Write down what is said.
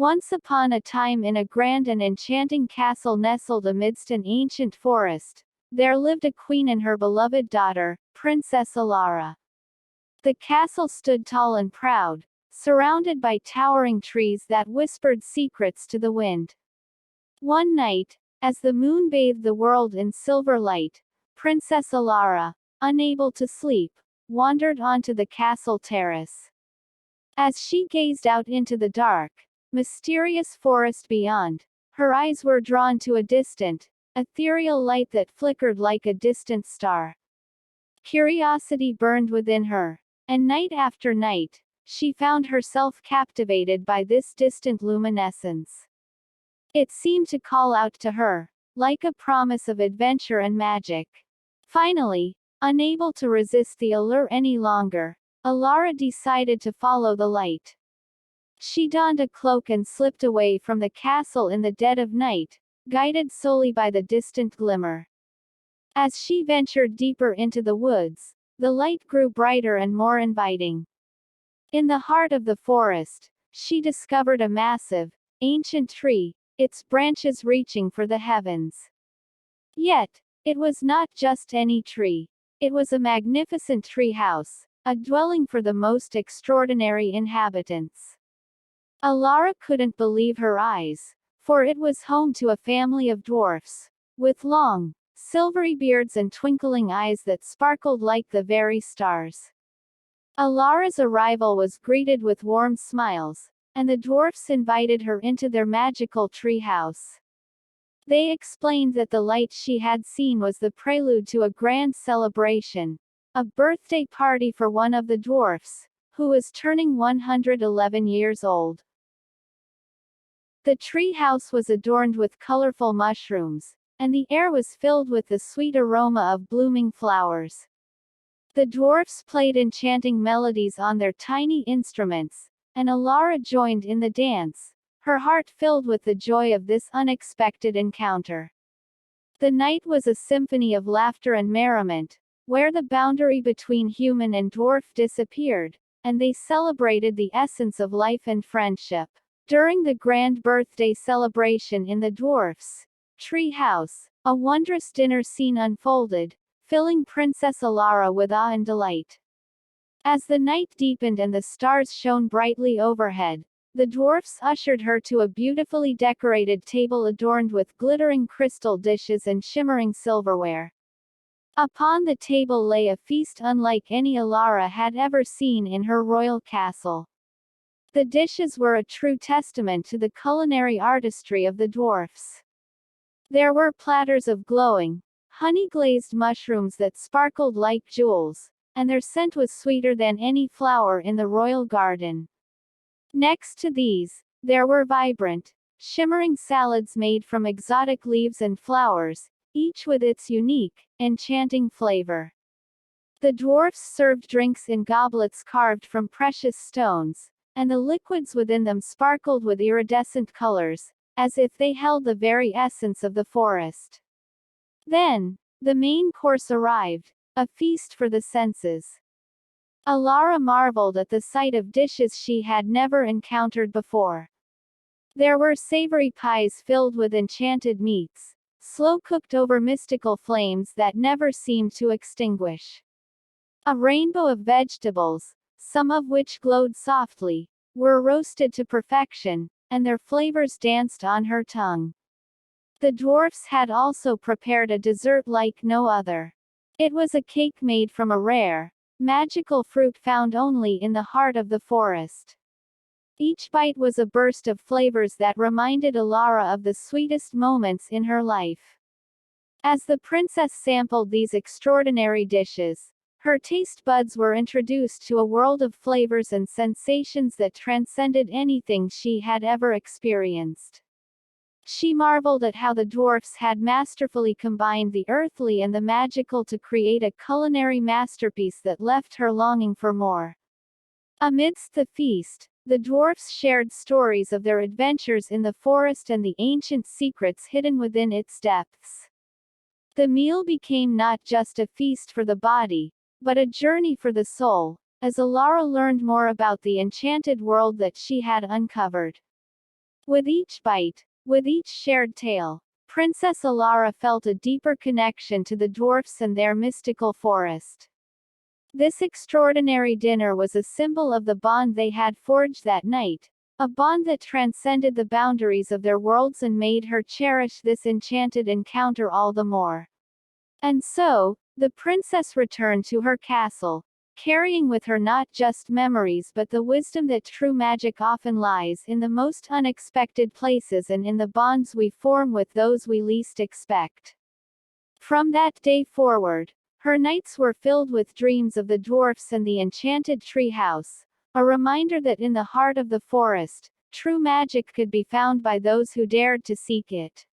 Once upon a time in a grand and enchanting castle nestled amidst an ancient forest, there lived a queen and her beloved daughter, Princess Elara. The castle stood tall and proud, surrounded by towering trees that whispered secrets to the wind. One night, as the moon bathed the world in silver light, Princess Elara, unable to sleep, wandered onto the castle terrace. As she gazed out into the dark, mysterious forest beyond, her eyes were drawn to a distant, ethereal light that flickered like a distant star. Curiosity burned within her, and night after night, she found herself captivated by this distant luminescence. It seemed to call out to her, like a promise of adventure and magic. Finally, unable to resist the allure any longer, Elara decided to follow the light. She donned a cloak and slipped away from the castle in the dead of night, guided solely by the distant glimmer. As she ventured deeper into the woods, the light grew brighter and more inviting. In the heart of the forest, she discovered a massive, ancient tree, its branches reaching for the heavens. Yet, it was not just any tree. It was a magnificent tree house, a dwelling for the most extraordinary inhabitants. Elara couldn't believe her eyes, for it was home to a family of dwarfs, with long, silvery beards and twinkling eyes that sparkled like the very stars. Elara's arrival was greeted with warm smiles, and the dwarfs invited her into their magical tree house. They explained that the light she had seen was the prelude to a grand celebration, a birthday party for one of the dwarfs, who was turning 111 years old. The tree house was adorned with colorful mushrooms, and the air was filled with the sweet aroma of blooming flowers. The dwarfs played enchanting melodies on their tiny instruments, and Elara joined in the dance, her heart filled with the joy of this unexpected encounter. The night was a symphony of laughter and merriment, where the boundary between human and dwarf disappeared, and they celebrated the essence of life and friendship. During the grand birthday celebration in the dwarfs' tree house, a wondrous dinner scene unfolded, filling Princess Elara with awe and delight. As the night deepened and the stars shone brightly overhead, the dwarfs ushered her to a beautifully decorated table adorned with glittering crystal dishes and shimmering silverware. Upon the table lay a feast unlike any Elara had ever seen in her royal castle. The dishes were a true testament to the culinary artistry of the dwarfs. There were platters of glowing, honey-glazed mushrooms that sparkled like jewels, and their scent was sweeter than any flower in the royal garden. Next to these, there were vibrant, shimmering salads made from exotic leaves and flowers, each with its unique, enchanting flavor. The dwarfs served drinks in goblets carved from precious stones, and the liquids within them sparkled with iridescent colors, as if they held the very essence of the forest. Then, the main course arrived, a feast for the senses. Elara marveled at the sight of dishes she had never encountered before. There were savory pies filled with enchanted meats, slow-cooked over mystical flames that never seemed to extinguish. A rainbow of vegetables, some of which glowed softly, were roasted to perfection, and their flavors danced on her tongue. The dwarfs had also prepared a dessert like no other. It was a cake made from a rare, magical fruit found only in the heart of the forest. Each bite was a burst of flavors that reminded Elara of the sweetest moments in her life. As the princess sampled these extraordinary dishes, her taste buds were introduced to a world of flavors and sensations that transcended anything she had ever experienced. She marveled at how the dwarfs had masterfully combined the earthly and the magical to create a culinary masterpiece that left her longing for more. Amidst the feast, the dwarfs shared stories of their adventures in the forest and the ancient secrets hidden within its depths. The meal became not just a feast for the body, but a journey for the soul, as Elara learned more about the enchanted world that she had uncovered. With each bite, with each shared tale, Princess Elara felt a deeper connection to the dwarfs and their mystical forest. This extraordinary dinner was a symbol of the bond they had forged that night, a bond that transcended the boundaries of their worlds and made her cherish this enchanted encounter all the more. And so, the princess returned to her castle, carrying with her not just memories but the wisdom that true magic often lies in the most unexpected places and in the bonds we form with those we least expect. From that day forward, her nights were filled with dreams of the dwarfs and the enchanted tree house, a reminder that in the heart of the forest, true magic could be found by those who dared to seek it.